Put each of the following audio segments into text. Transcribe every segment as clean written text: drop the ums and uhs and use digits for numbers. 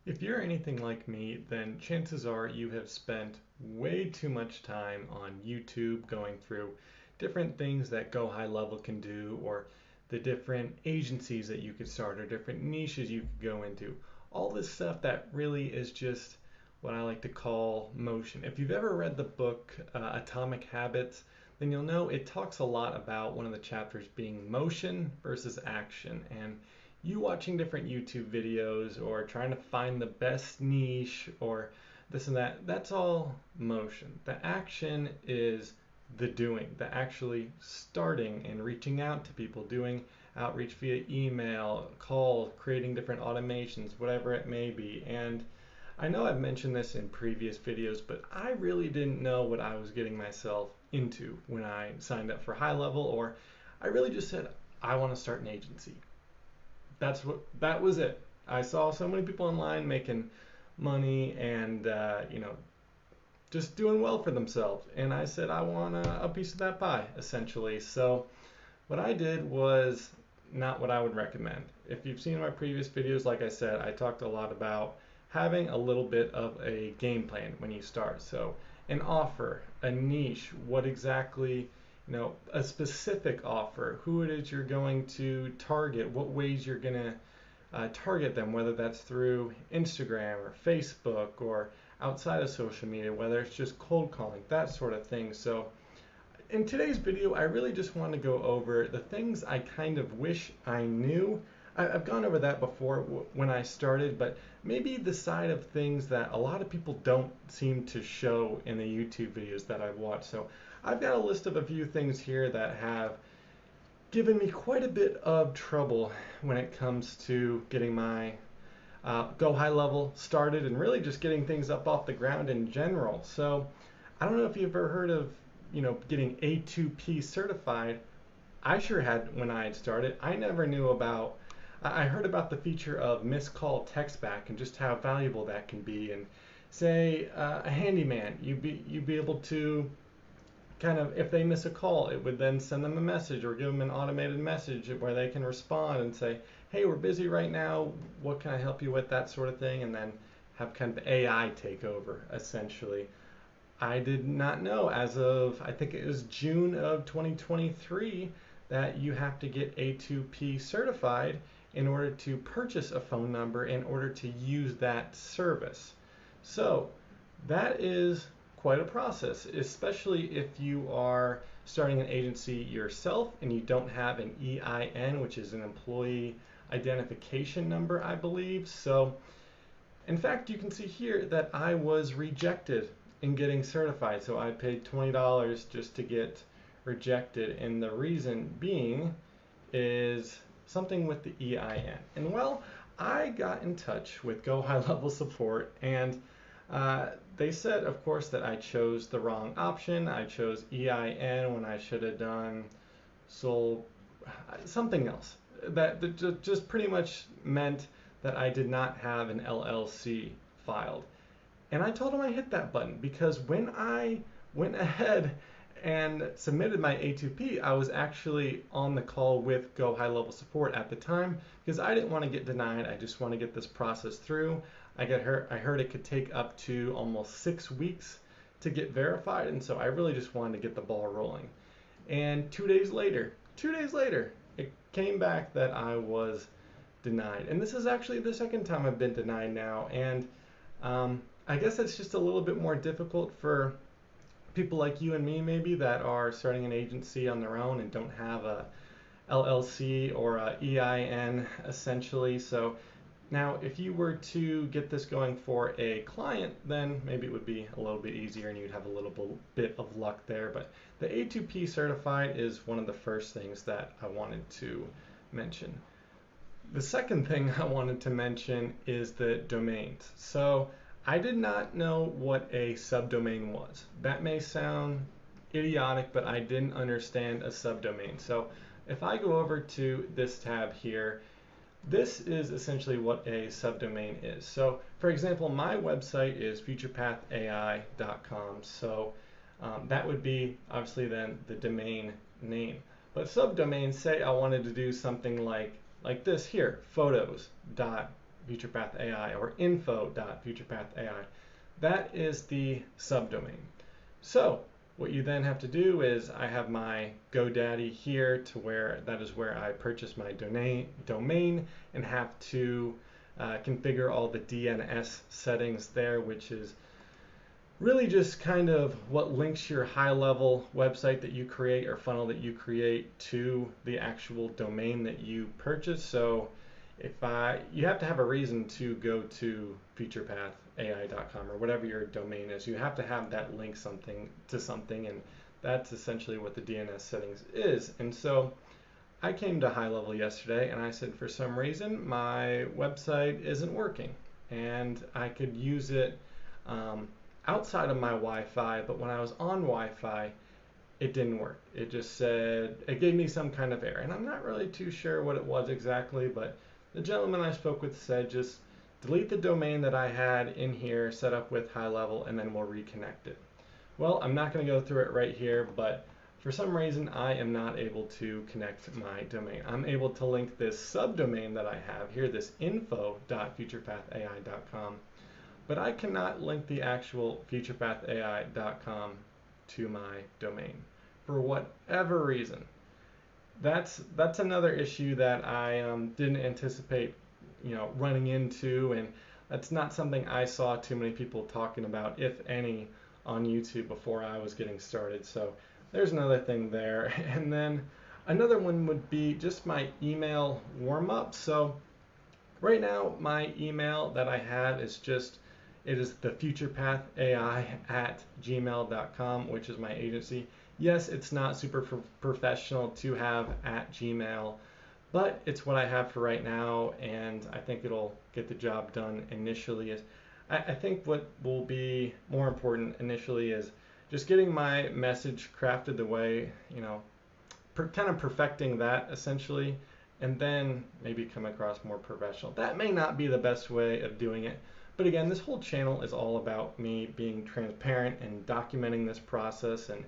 If you're anything like me, then chances are you have spent way too much time on YouTube going through different things that Go High Level can do, or the different agencies that you could start, or different niches you could go into. All this stuff that really is just what I like to call motion. If you've ever read the book Atomic Habits, then you'll know it talks a lot about one of the chapters being motion versus action. And you watching different YouTube videos or trying to find the best niche or this and that, that's all motion. The action is the doing, the actually starting and reaching out to people, doing outreach via email, call, creating different automations, whatever it may be. And I know I've mentioned this in previous videos, but I really didn't know what I was getting myself into when I signed up for High Level, or I really just said, I want to start an agency. That was it. I saw so many people online making money and just doing well for themselves, and I said I want a piece of that pie, essentially. So what I did was not what I would recommend. If you've seen my previous videos, like I said, I talked a lot about having a little bit of a game plan when you start. So an offer, a niche, what exactly, a specific offer, who it is you're going to target, what ways you're going to target them, whether that's through Instagram or Facebook or outside of social media, whether it's just cold calling, that sort of thing. So in today's video, I really just want to go over the things I kind of wish I knew. I've gone over that before when I started, but maybe the side of things that a lot of people don't seem to show in the YouTube videos that I've watched. So I've got a list of a few things here that have given me quite a bit of trouble when it comes to getting my Go High Level started and really just getting things up off the ground in general. So I don't know if you've ever heard of, getting A2P certified. I sure had when I had started. I never knew about, I heard about the feature of missed call text back and just how valuable that can be. And say a handyman, you'd be able to kind of, if they miss a call, it would then send them a message or give them an automated message where they can respond and say, hey, we're busy right now, what can I help you with, that sort of thing, and then have kind of AI take over essentially. I did not know as of, I think it was June of 2023, that you have to get A2P certified in order to purchase a phone number in order to use that service. So that is quite a process, especially if you are starting an agency yourself and you don't have an EIN, which is an employee identification number, I believe. So in fact, you can see here that I was rejected in getting certified. So I paid $20 just to get rejected. And the reason being is something with the EIN. And well, I got in touch with Go High Level support, and they said, of course, that I chose the wrong option. I chose EIN when I should have done sole something else. That just pretty much meant that I did not have an LLC filed. And I told him I hit that button because when I went ahead and submitted my A2P, I was actually on the call with Go High Level Support at the time because I didn't want to get denied. I just want to get this process through. I heard it could take up to almost 6 weeks to get verified, and so I really just wanted to get the ball rolling. And 2 days later, it came back that I was denied. And this is actually the second time I've been denied now. And I guess it's just a little bit more difficult for people like you and me, maybe, that are starting an agency on their own and don't have a LLC or a EIN, essentially. So now, if you were to get this going for a client, then maybe it would be a little bit easier and you'd have a little bit of luck there. But the A2P certified is one of the first things that I wanted to mention. The second thing I wanted to mention is the domains. So I did not know what a subdomain was. That may sound idiotic, but I didn't understand a subdomain. So if I go over to this tab here, this is essentially what a subdomain is. So for example, my website is futurepathai.com. So that would be obviously then the domain name. But subdomains, say I wanted to do something like this here, photos.uk. info.futurepathai or info.futurepathai. That is the subdomain. So what you then have to do is I have my GoDaddy here to where that is where I purchase my domain and have to configure all the DNS settings there, which is really just kind of what links your high-level website that you create or funnel that you create to the actual domain that you purchase. So you have to have a reason to go to futurepathai.com or whatever your domain is. You have to have that link to something, and that's essentially what the DNS settings is. And so I came to High Level yesterday and I said, for some reason my website isn't working, and I could use it outside of my Wi-Fi, but when I was on Wi-Fi, it didn't work. It just said, it gave me some kind of error, and I'm not really too sure what it was exactly, but the gentleman I spoke with said, just delete the domain that I had in here set up with High Level, and then we'll reconnect it. Well, I'm not going to go through it right here, but for some reason I am not able to connect my domain. I'm able to link this subdomain that I have here, this info.futurepathai.com, but I cannot link the actual futurepathai.com to my domain for whatever reason. That's another issue that I didn't anticipate, running into, and that's not something I saw too many people talking about, if any, on YouTube before I was getting started. So there's another thing there. And then another one would be just my email warm-up. So right now my email that I have is it is the futurepathai@gmail.com, which is my agency. Yes, it's not super professional to have @Gmail, but it's what I have for right now, and I think it'll get the job done initially. I think what will be more important initially is just getting my message crafted the way, kind of perfecting that essentially, and then maybe come across more professional. That may not be the best way of doing it. But again, this whole channel is all about me being transparent and documenting this process. And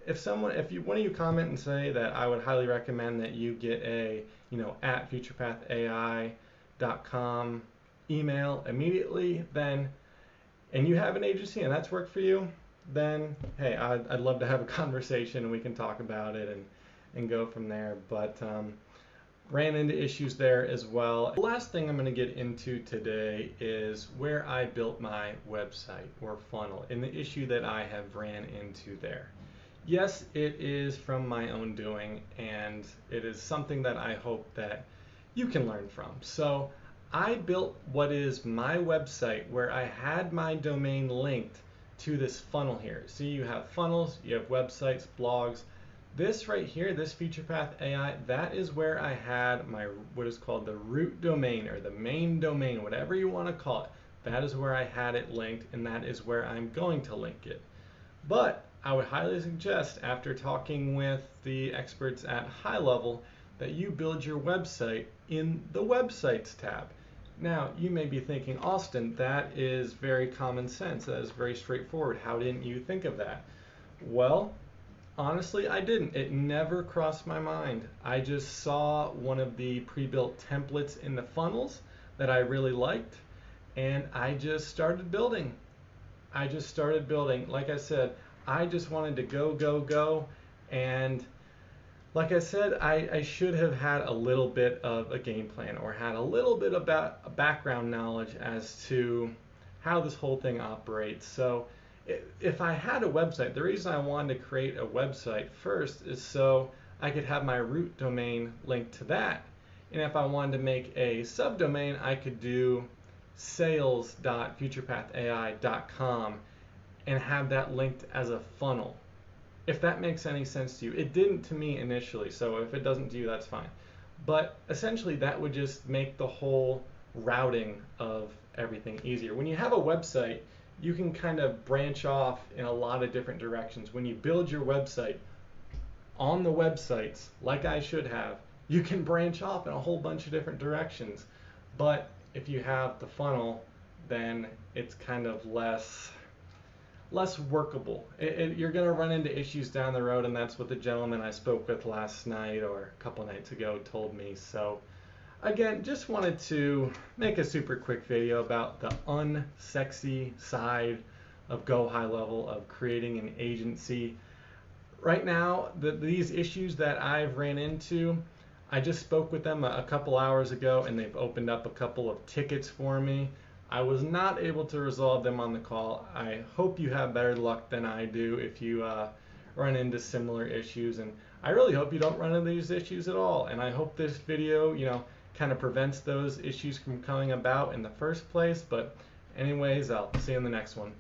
if one of you comment and say that I would highly recommend that you get a, @futurepathai.com email immediately, then, and you have an agency and that's worked for you, then hey, I'd love to have a conversation and we can talk about it and go from there. But ran into issues there as well. The last thing I'm going to get into today is where I built my website or funnel and the issue that I have ran into there. Yes, it is from my own doing, and it is something that I hope that you can learn from. So I built what is my website where I had my domain linked to this funnel here. See, you have funnels, you have websites, blogs. This right here, this FuturePathai, that is where I had my what is called the root domain or the main domain, whatever you want to call it. That is where I had it linked, and that is where I'm going to link it. But I would highly suggest, after talking with the experts at High Level, that you build your website in the Websites tab. Now, you may be thinking, Austin, that is very common sense. That is very straightforward. How didn't you think of that? Well, honestly, I didn't. It never crossed my mind. I just saw one of the pre-built templates in the funnels that I really liked, and I just started building. Like I said, I just wanted to go, and like I said, I should have had a little bit of a game plan or had a little bit about a background knowledge as to how this whole thing operates. So if I had a website, the reason I wanted to create a website first is so I could have my root domain linked to that. And if I wanted to make a subdomain, I could do sales.futurepathai.com and have that linked as a funnel. If that makes any sense to you. It didn't to me initially, so if it doesn't to you, that's fine. But essentially that would just make the whole routing of everything easier. When you have a website, you can kind of branch off in a lot of different directions. When you build your website on the websites, like I should have, you can branch off in a whole bunch of different directions. But if you have the funnel, then it's kind of less workable. You're going to run into issues down the road, and that's what the gentleman I spoke with last night or a couple nights ago told me. So again, just wanted to make a super quick video about the unsexy side of Go High Level, of creating an agency. Right now, these issues that I've ran into, I just spoke with them a couple hours ago and they've opened up a couple of tickets for me. I was not able to resolve them on the call. I hope you have better luck than I do if you run into similar issues, and I really hope you don't run into these issues at all. And I hope this video, kind of prevents those issues from coming about in the first place. But anyways, I'll see you in the next one.